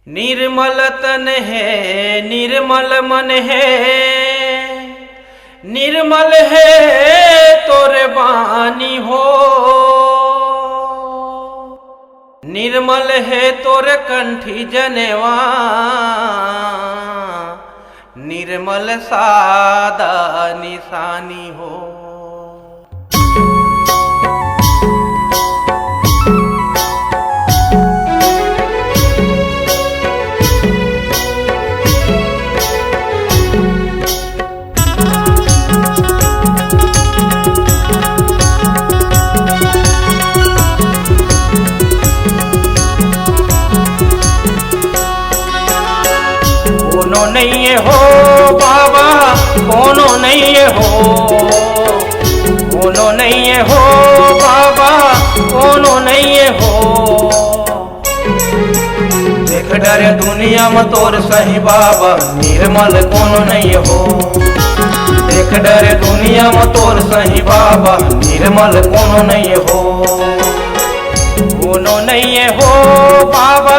निर्मल तन है निर्मल मन है, निर्मल है तोरे बानी हो। निर्मल है तोरे कंठी जनेवा, निर्मल सादा निशानी हो। कोनो नहीं हो बाबा, कोनो नहीं हो, कोनो नहीं हो बाबा, कोनो नहीं हो। देख डरे दुनिया में तोर सही बाबा, निर्मल कोनो नहीं हो। देख डरे दुनिया में तोर सही बाबा, निर्मल कोनो नहीं हो। कोनो नहीं हो बाबा,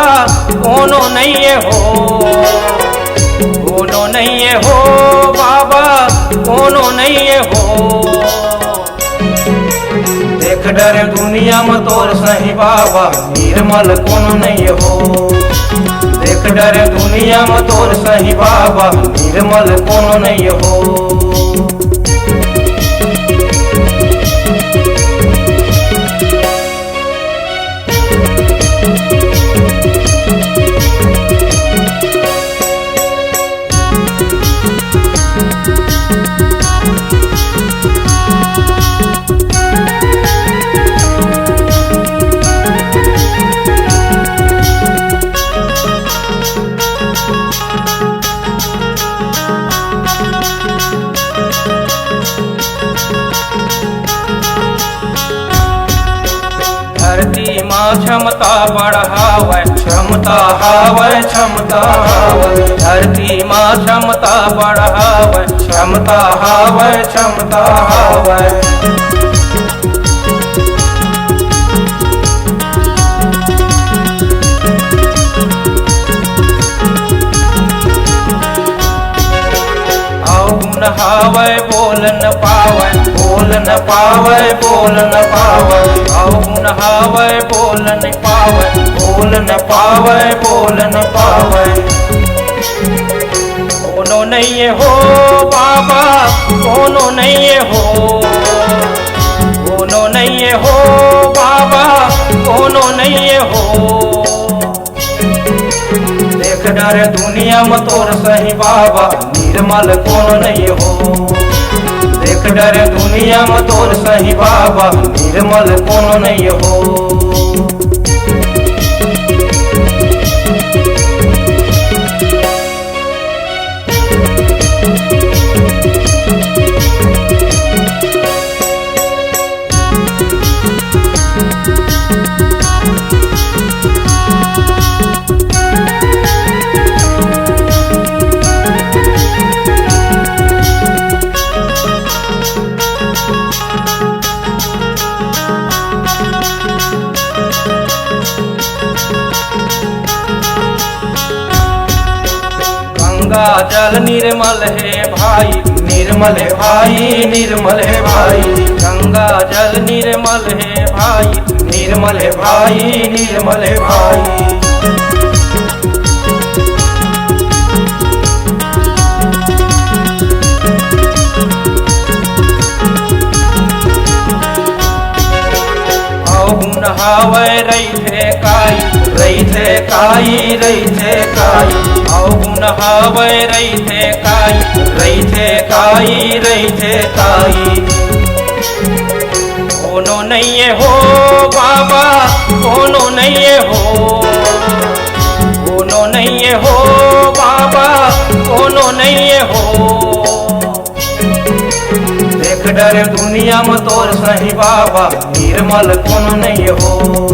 कोनो नहीं हो, कोनो नहीं हो बाबा, कोनो नहीं हो। देख डरे दुनिया में तोर सही बाबा, निर्मल कोनो नहीं हो। देख डरे दुनिया में तोर सही बाबा, निर्मल कोनो नहीं हो। धरती माँ क्षमता बढ़ावे, क्षमता हावे, क्षमता हावे। धरती माँ क्षमता बढ़ावे, क्षमता हावे, क्षमता हावे। हावे बोल न पावे, बोल न पावे, बोल न पावे। गुण हावे बोल न पावे, बोल न पावे, बोल न पावे। कोनो नहीं हो बाबा, कोनो नहीं हो, कोनो नहीं हो बाबा, कोनो नहीं हो। देख डरे दुनिया में तोर सही बाबा, निर्मल कोनो नहीं हो। देख डरे दुनिया में तोर सही बाबा, निर्मल कोनो नहीं हो। गंगा जल निर्मल है भाई, निर्मल है भाई, निर्मल है भाई। गंगा जल निर्मल है भाई, निर्मल है भाई, निर्मल है भाई। गुण हावे रही थे काई, रही थे काई, रही थे काई। गुण हावे रही थे काई, रही थे काई, रही थे काई। कोनो नहीं हो बाबा, कोनो नहीं हो, कोनो नहीं हो बाबा, कोनो नहीं हो। देख डरे दुनिया में तोर सही बाबा, निर्मल कोनो नहीं हो।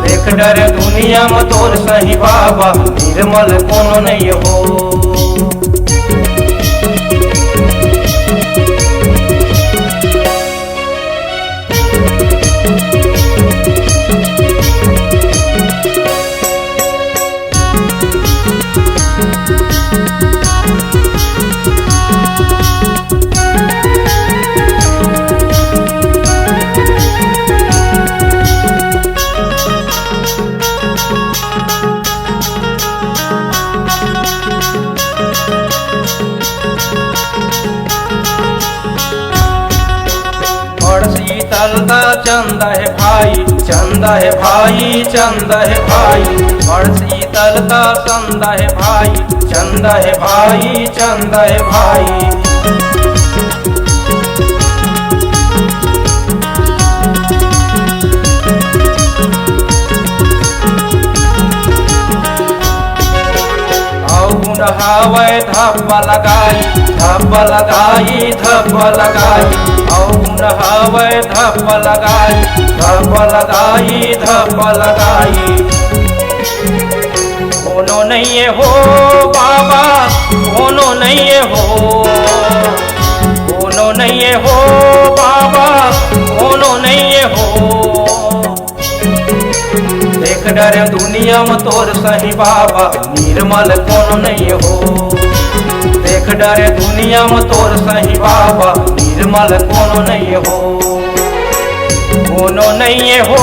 देख डरे दुनिया में तोर सही बाबा, निर्मल कोनो नहीं हो। शीतलता चंद है भाई, चंद है भाई, चंद है भाई। बड़ शीतलता चंद है भाई, चंद है भाई, चंद है भाई। हावे धब्बा लगाई, धब्बा लगाई, धब्बा लगाई। औन हावे धब्बा लगाई, धब्बा लगाई, धब्बा लगाई। कोनो नहीं हो बाबा, कोनो नहीं हो, कोनो नहीं हो बाबा, कोनो नहीं हो। देख डरे दुनिया में तोर सही बाबा, निर्मल कौन नहीं हो। देख डरे दुनिया में तोर सही बाबा, निर्मल कौन नहीं हो। कोनो नहीं हो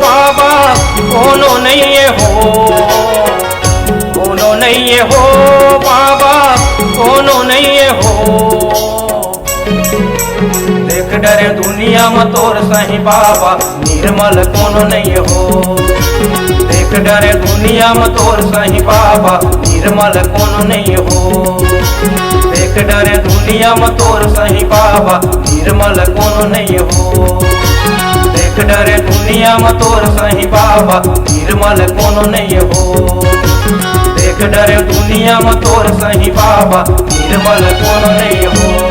बाबा, कोनो नहीं हो, कोनो नहीं हो बाबा, कोनो नहीं हो। देख डरे दुनिया में तोर सही बाबा, निर्मल कौन नहीं हो। देख डरे दुनिया में तोर सही बाबा, निर्मल कौन नहीं हो। देख डरे दुनिया में तोर सही बाबा, निर्मल कौन नहीं हो। देख डरे दुनिया में तोर सही बाबा, निर्मल कौन नहीं हो। देख डरे दुनिया में तोर सही बाबा, निर्मल कौन नहीं हो।